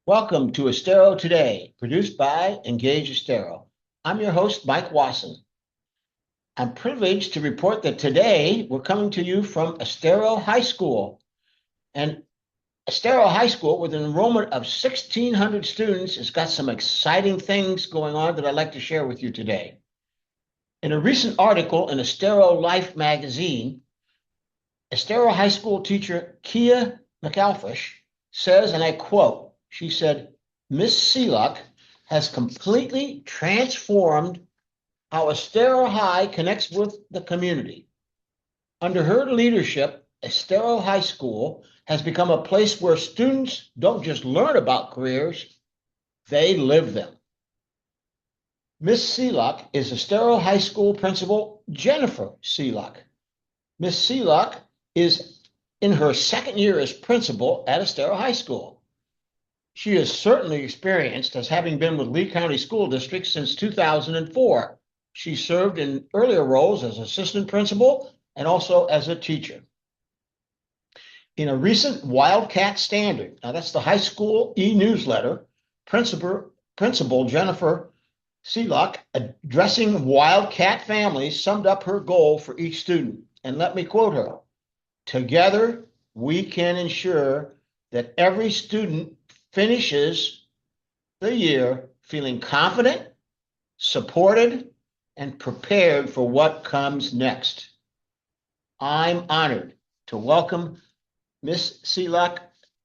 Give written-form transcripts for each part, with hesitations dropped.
Welcome to Estero Today, produced by Engage Estero. I'm your host, Mike Wasson. I'm privileged to report that today we're coming to you from Estero High School. And Estero High School, with an enrollment of 1,600 students, has got some exciting things going on that I'd like to share with you today. In a recent article in Estero Life magazine, Estero High School teacher Kia McAlfish says, and I quote, she said, Miss Seluk has completely transformed how Estero High connects with the community. Under her leadership, Estero High School has become a place where students don't just learn about careers, they live them. Miss Seluk is Estero High School principal Jennifer Seluk. Miss Seluk is in her second year as principal at Estero High School. She is certainly experienced as having been with Lee County School District since 2004. She served in earlier roles as assistant principal and also as a teacher. In a recent Wildcast Standard, now that's the high school e-newsletter, Principal Jennifer Seluk, addressing Wildcat families, summed up her goal for each student. And let me quote her. Together, we can ensure that every student finishes the year feeling confident, supported, and prepared for what comes next. I'm honored to welcome Miss Seluk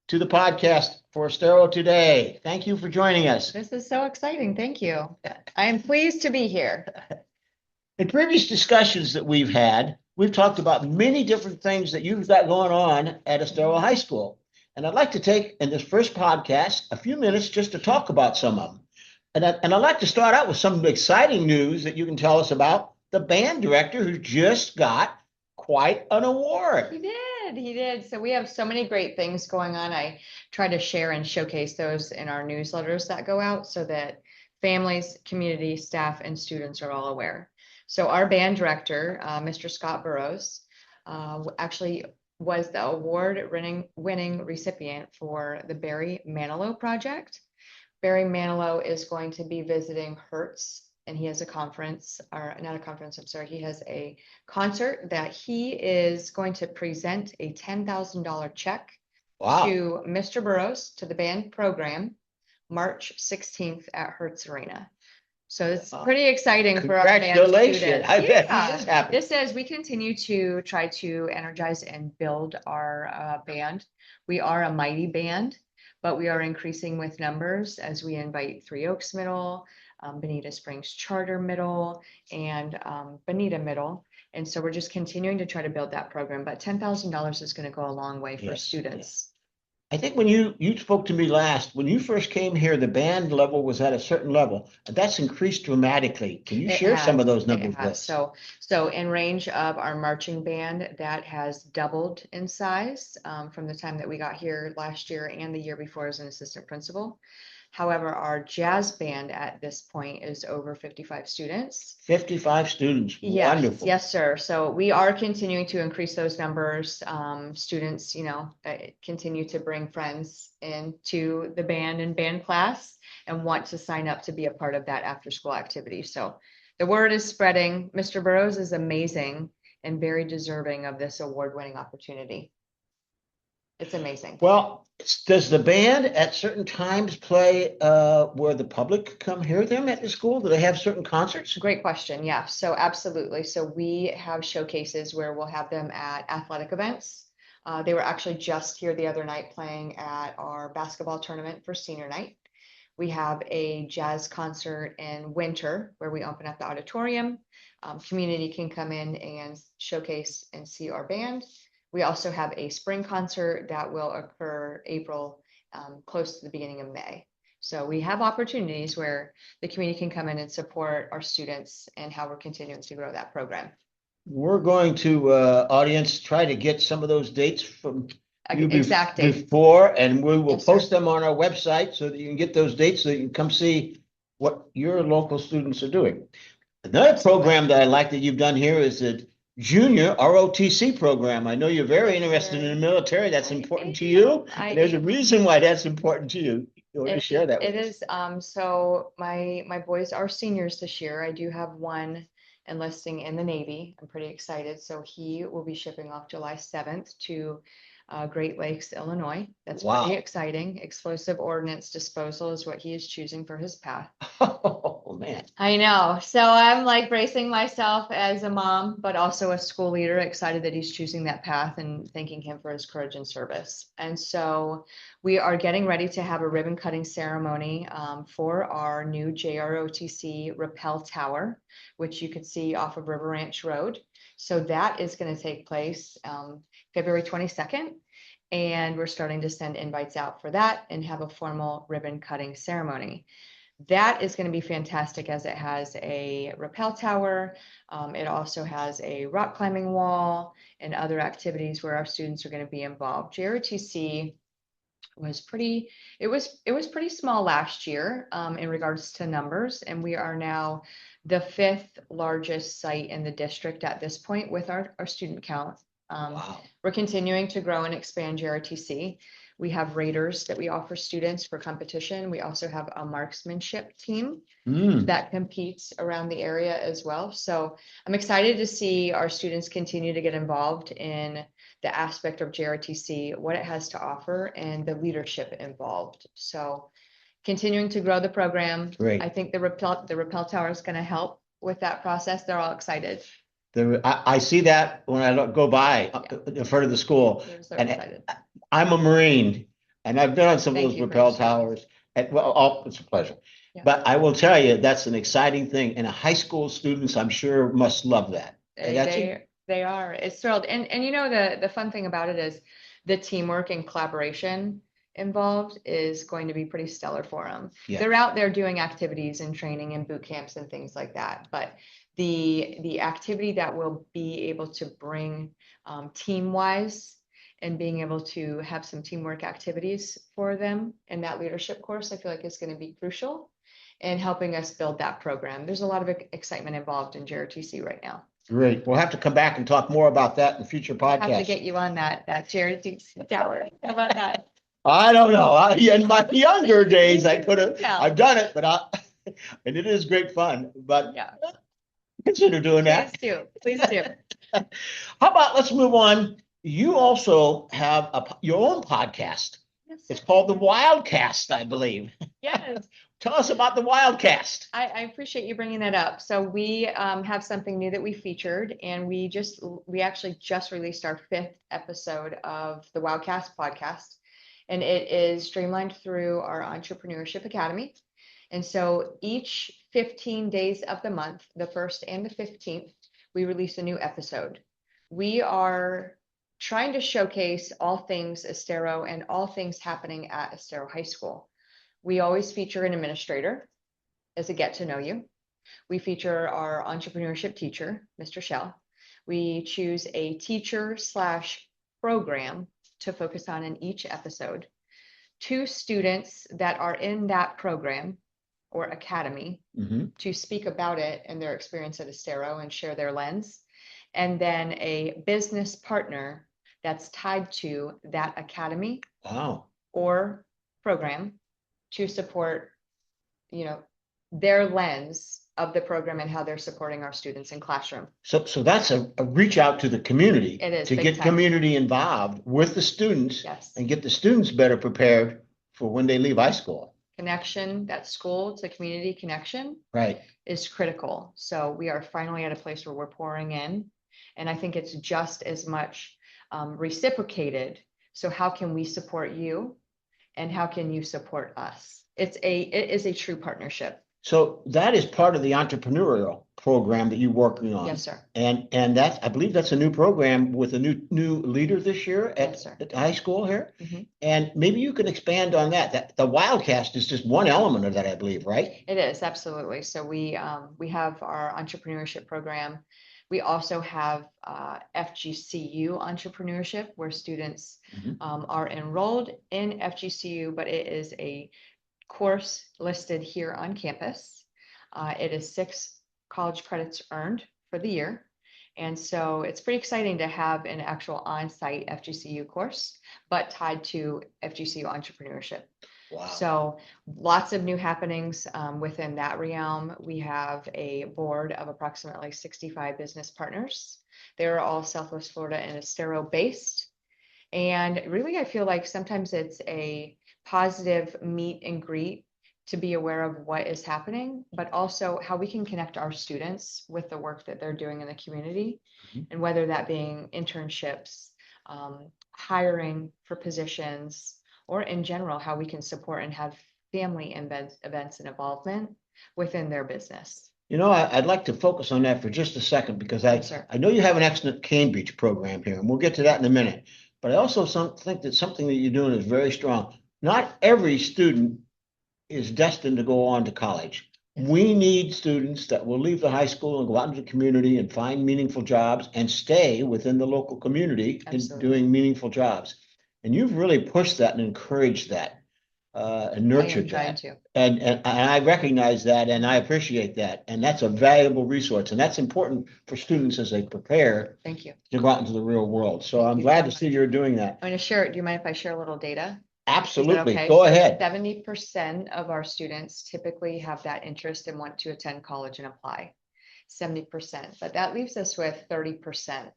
to the podcast for Estero Today. Thank you for joining us. This is so exciting. Thank you. I am pleased to be here. In previous discussions that we've had, we've talked about many different things that you've got going on at Estero High School. And I'd like to take, in this first podcast, a few minutes just to talk about some of them. And I'd like to start out with some exciting news that you can tell us about the band director who just got quite an award. He did. So we have so many great things going on. I try to share and showcase those in our newsletters that go out so that families, community, staff, and students are all aware. So our band director, Mr. Scott Burrows, actually was the award-winning recipient for the Barry Manilow project. Barry Manilow is going to be visiting Hertz, and he has a conference, or not a conference, I'm sorry, he has a concert that he is going to present a $10,000 check to Mr. Burrows, to the band program, March 16th at Hertz Arena. So it's pretty exciting for our band students. I bet he is happy. This says we continue to try to energize and build our band. We are a mighty band, but we are increasing with numbers as we invite Three Oaks Middle, Bonita Springs Charter Middle, and Bonita Middle. And so we're just continuing to try to build that program, but $10,000 is going to go a long way for students. I think when you spoke to me last, when you first came here, the band level was at a certain level. That's increased dramatically. Can you share some of those numbers with us? So in range of our marching band, that has doubled in size from the time that we got here last year and the year before as an assistant principal. However, our jazz band at this point is over 55 students. 55 students. Yes, wonderful. Yes, sir. So we are continuing to increase those numbers. Students, continue to bring friends into the band and band class and want to sign up to be a part of that after school activity. So the word is spreading. Mr. Burrows is amazing and very deserving of this award-winning opportunity. It's amazing. Well, does the band at certain times play where the public come hear them at the school? Do they have certain concerts? Great question. Yeah, so absolutely. So we have showcases where we'll have them at athletic events. They were actually just here the other night playing at our basketball tournament for senior night. We have a jazz concert in winter where we open up the auditorium. Community can come in and showcase and see our band. We also have a spring concert that will occur April, close to the beginning of May. So we have opportunities where the community can come in and support our students and how we're continuing to grow that program. We're going to, audience, try to get some of those dates from you before, and we will post them on our website so that you can get those dates so that you can come see what your local students are doing. Another program that I like that you've done here is that junior ROTC program. I know you're very interested in the military. That's important to you. There's a reason why that's important to you. You want to share that with It us? is, so my boys are seniors this year. I do have one enlisting in the Navy. I'm pretty excited. So he will be shipping off July 7th to Great Lakes, Illinois. That's pretty Wow. exciting. Explosive ordnance disposal is what he is choosing for his path. Oh, man. I know. So I'm like bracing myself as a mom, but also a school leader, excited that he's choosing that path and thanking him for his courage and service. And so we are getting ready to have a ribbon cutting ceremony for our new JROTC rappel tower, which you could see off of River Ranch Road. So that is going to take place February 22nd. And we're starting to send invites out for that and have a formal ribbon cutting ceremony. That is going to be fantastic as it has a rappel tower. It also has a rock climbing wall and other activities where our students are going to be involved. JROTC was it was pretty small last year in regards to numbers, and we are now the 5th largest site in the district at this point with our student count. Wow. We're continuing to grow and expand JROTC. We have raters that we offer students for competition. We also have a marksmanship team that competes around the area as well. So I'm excited to see our students continue to get involved in the aspect of JROTC, what it has to offer, and the leadership involved. So continuing to grow the program. Great. I think the rappel tower is going to help with that process. They're all excited. I see that when I go by in front of the school. They're so And excited. I'm a Marine, and I've been on some of Thank those you for rappel sharing. towers. And, well, it's a pleasure. Yeah. But I will tell you, that's an exciting thing. And high school students, I'm sure, must love that. And They are. It's thrilled. And you know, the fun thing about it is the teamwork and collaboration involved is going to be pretty stellar for them. Yeah. They're out there doing activities and training and boot camps and things like that. But the activity that will be able to bring team wise and being able to have some teamwork activities for them in that leadership course, I feel like is going to be crucial in helping us build that program. There's a lot of excitement involved in JROTC right now. Great. We'll have to come back and talk more about that in future podcasts. I have to get you on that JROTC tower. How about that? I don't know. In my younger days, I could have. I've done it, but and it is great fun. But yeah, consider doing that. Please do. How about let's move on. You also have your own podcast. Yes, it's called the Wildcast, I believe. Yes. Tell us about the Wildcast. I appreciate you bringing that up. So we have something new that we featured, and we actually just released our 5th episode of the Wildcast podcast, and it is streamlined through our Entrepreneurship Academy. And so each 15 days of the month, the 1st and the 15th, we release a new episode. We are trying to showcase all things Estero and all things happening at Estero High School. We always feature an administrator as a get to know you. We feature our entrepreneurship teacher, Mr. Shell. We choose a teacher/program to focus on in each episode. 2 students that are in that program or academy to speak about it and their experience at Estero and share their lens. And then a business partner that's tied to that academy or program to support, their lens of the program and how they're supporting our students in classroom. So that's a reach out to the community. It is to get community involved with the students. Yes. And get the students better prepared for when they leave high school. Connection, that school to community connection, right, is critical. So we are finally at a place where we're pouring in, and I think it's just as much reciprocated. So how can we support you, and how can you support us? It is a true partnership. So that is part of the entrepreneurial program that you're working on. Yes, sir. And I believe that's a new program with a new leader this year at high school here. And maybe you can expand on that. The Wildcast is just one element of that, I believe, right? It is, absolutely. So we have our entrepreneurship program. We also have FGCU entrepreneurship, where students are enrolled in FGCU, but it is a course listed here on campus. It is 6 college credits earned for the year. And so it's pretty exciting to have an actual on-site FGCU course, but tied to FGCU entrepreneurship. Wow. So lots of new happenings within that realm. We have a board of approximately 65 business partners. They're all Southwest Florida and Estero based. And really, I feel like sometimes it's a positive meet and greet to be aware of what is happening, but also how we can connect our students with the work that they're doing in the community. Mhm. And whether that being internships, hiring for positions, or in general, how we can support and have family events and involvement within their business. You know, I'd like to focus on that for just a second because I, Yes, sir. I know you have an excellent Cambridge program here, and we'll get to that in a minute. But I also think that something that you're doing is very strong. Not every student is destined to go on to college. We need students that will leave the high school and go out into the community and find meaningful jobs and stay within the local community in Absolutely. doing meaningful jobs. And you've really pushed that and encouraged that and nurtured trying that. to. And I recognize that and I appreciate that. And that's a valuable resource. And that's important for students as they prepare Thank you. to go out into the real world. So Thank I'm you glad so to much. see you're doing that. I'm going to share it. Do you mind if I share a little data? Absolutely. Okay? Go So ahead. 70% of our students typically have that interest and want to attend college and apply. 70%, but that leaves us with 30%.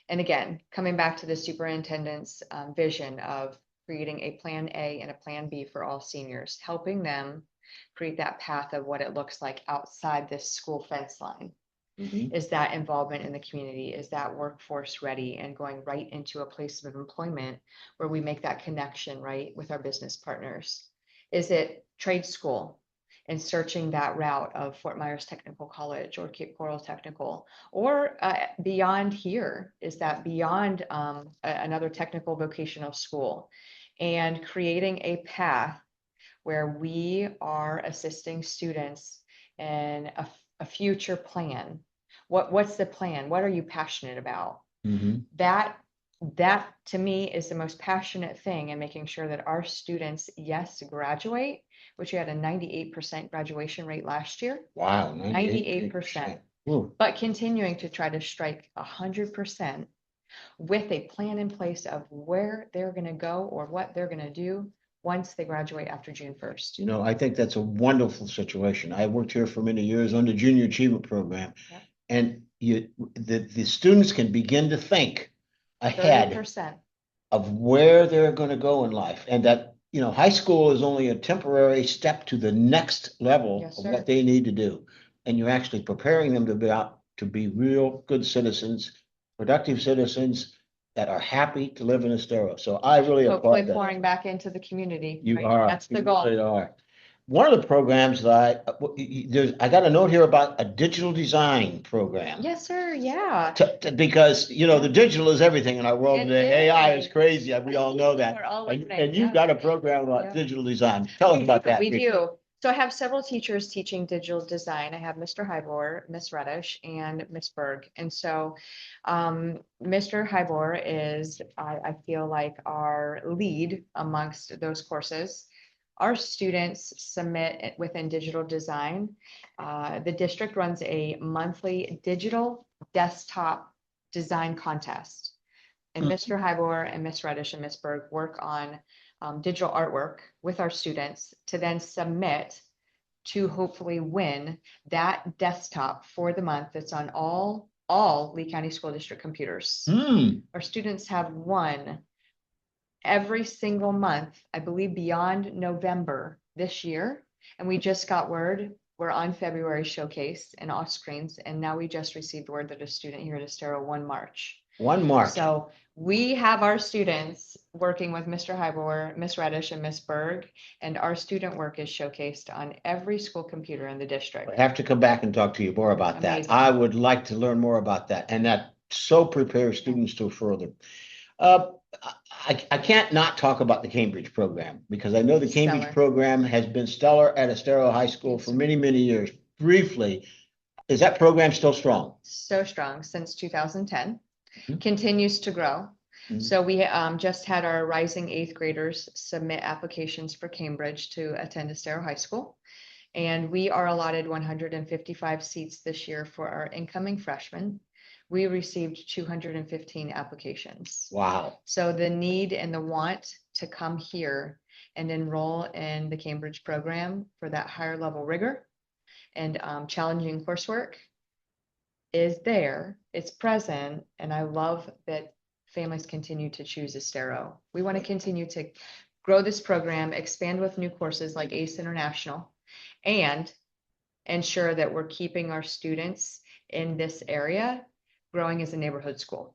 And again, coming back to the superintendent's vision of creating a plan A and a plan B for all seniors, helping them create that path of what it looks like outside this school fence line. Mhm. Is that involvement in the community? Is that workforce ready and going right into a place of employment where we make that connection, right, with our business partners? Is it trade school and searching that route of Fort Myers Technical College or Cape Coral Technical, or beyond here? Is that beyond another technical vocational school, and creating a path where we are assisting students in a future plan? What's the plan? What are you passionate about? Mhm. That to me is the most passionate thing in making sure that our students, yes, graduate, which we had a 98% graduation rate last year, Wow, 98%, but continuing to try to strike 100% with a plan in place of where they're going to go or what they're going to do once they graduate after June 1st. You know, I think that's a wonderful situation. I worked here for many years on the Junior Achievement Program. Yep. And the students can begin to think ahead 30%. of where they're going to go in life. And that, you know, high school is only a temporary step to the next level Yes, of sir. what they need to do. And you're actually preparing them to be out to be real good citizens, productive citizens that are happy to live in Estero. So I really Hopefully applaud that. pouring back into the community. You right? are. That's the You goal. really are. One of the programs that I got a note here about a digital design program. Yes, sir. Yeah. Because, you know, the digital is everything in our world It today. AI is is. crazy. We all know that. We're all And, learning, and you've yep. got a program about Yep. digital design. Tell us about that. We do. So I have several teachers teaching digital design. I have Mr. Hybor, Miss Reddish, and Miss Berg. And so Mr. Hybor is, I feel like, our lead amongst those courses. Our students submit within digital design. The district runs a monthly digital desktop design contest. And Mr. Hybor and Miss Reddish and Miss Berg work on digital artwork with our students to then submit to hopefully win that desktop for the month that's on all Lee County School District computers. Our students have won every single month, I believe, beyond November this year. And we just got word we're on February showcase and off screens. And now we just received word that a student here at Estero won March. 1 March. So we have our students working with Mr. Hybor, Miss Reddish, and Miss Berg, and our student work is showcased on every school computer in the district. I have to come back and talk to you more about Amazing. that. I would like to learn more about that. And that so prepares students to further. I can't not talk about the Cambridge program because I know the Cambridge Stellar. program has been stellar at Estero High School for many, many years. Briefly, is that program still strong? So strong since 2010. Mhm. Continues to grow. Mhm. So we just had our rising 8th graders submit applications for Cambridge to attend Estero High School. And we are allotted 155 seats this year for our incoming freshmen. We received 215 applications. Wow. So the need and the want to come here and enroll in the Cambridge program for that higher level rigor and challenging coursework is there, it's present, and I love that families continue to choose Estero. We want to continue to grow this program, expand with new courses like ACE International, and ensure that we're keeping our students in this area growing as a neighborhood school.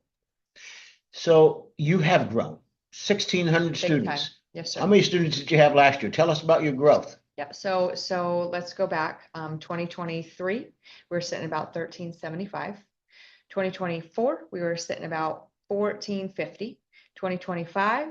So you have grown 1,600 Big students. time. Yes, sir. How many students did you have last year? Tell us about your growth. Yeah, so let's go back. 2023, we were sitting about 1375. 2024, we were sitting about 1450. 2025,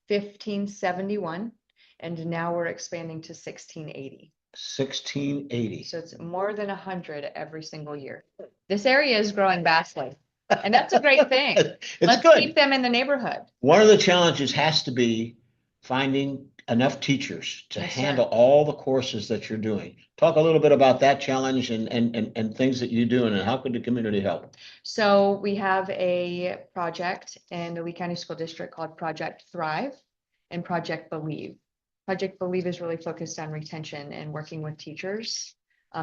1571, and now we're expanding to 1680. 1680. So it's more than 100 every single year. This area is growing vastly, and that's a great thing. Let's good. keep them in the neighborhood. One of the challenges has to be finding enough teachers to Yes, sir. handle all the courses that you're doing. Talk a little bit about that challenge and things that you're doing, and how could the community help? So we have a project in the Lee County School District called Project Thrive and Project Believe. Project Believe is really focused on retention and working with teachers,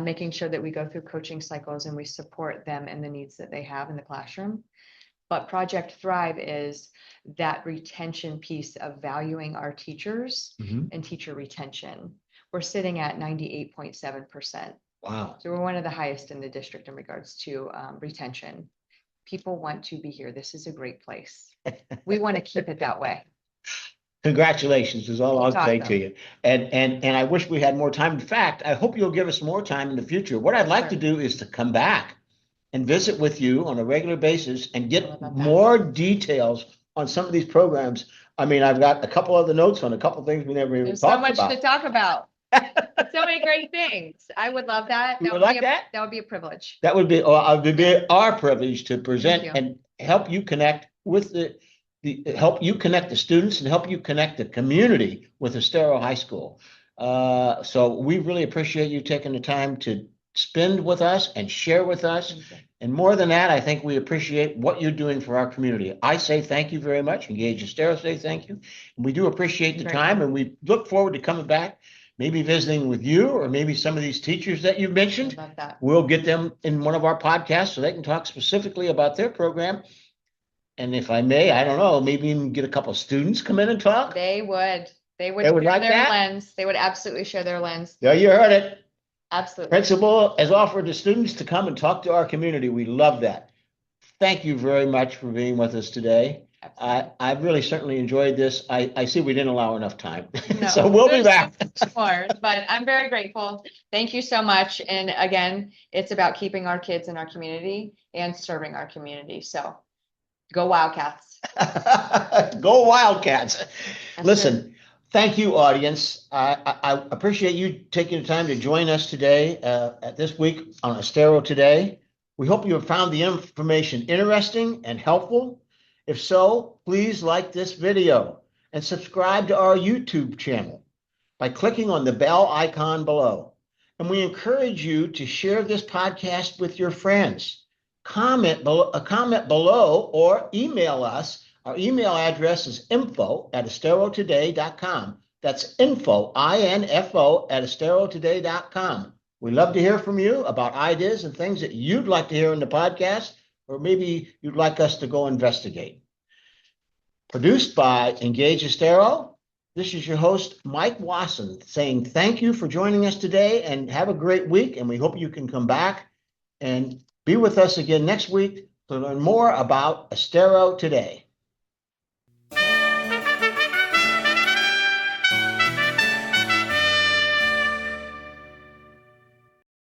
making sure that we go through coaching cycles and we support them and the needs that they have in the classroom. But Project Thrive is that retention piece of valuing our teachers and teacher retention. We're sitting at 98.7%. Wow. So we're one of the highest in the district in regards to retention. People want to be here. This is a great place. We want to keep it that way. Congratulations is all I'll say Awesome. to you. And I wish we had more time. In fact, I hope you'll give us more time in the future. What I'd like to do is to come back and visit with you on a regular basis and get more details on some of these programs. I mean, I've got a couple other notes on a couple of things we never even There's so talked much about. to talk about. So many great things. I would love that. You would like that? That would be a privilege. That would be our privilege to present you. and help you connect with help you connect the students and help you connect the community with Estero High School. So we really appreciate you taking the time to spend with us and share with us. And more than that, I think we appreciate what you're doing for our community. I say thank you very much. Engage Estero say thank you. And we do appreciate the time, and we look forward to coming back, maybe visiting with you or maybe some of these teachers that you've mentioned. I love that. We'll get them in one of our podcasts so they can talk specifically about their program. And if I may, I don't know, maybe even get a couple of students come in and talk. They would They would share like their that? lens. They would absolutely share their lens. Yeah, you heard it. Absolutely. Principal has offered the students to come and talk to our community. We love that. Thank you very much for being with us today. I really certainly enjoyed this. I see we didn't allow enough time. No, So we'll be back. More, but I'm very grateful. Thank you so much. And again, it's about keeping our kids in our community and serving our community. So go Wildcats. Go Wildcats. Yes, Listen, thank you, audience. I appreciate you taking the time to join us today, this week on Estero Today. We hope you have found the information interesting and helpful. If so, please like this video and subscribe to our YouTube channel by clicking on the bell icon below. And we encourage you to share this podcast with your friends. Comment below or email us. Our email address is info@esterotoday.com. That's info, I-N-F-O, @esterotoday.com. We love to hear from you about ideas and things that you'd like to hear in the podcast, or maybe you'd like us to go investigate. Produced by Engage Estero, this is your host, Mike Wasson, saying thank you for joining us today and have a great week. And we hope you can come back and be with us again next week to learn more about Estero Today.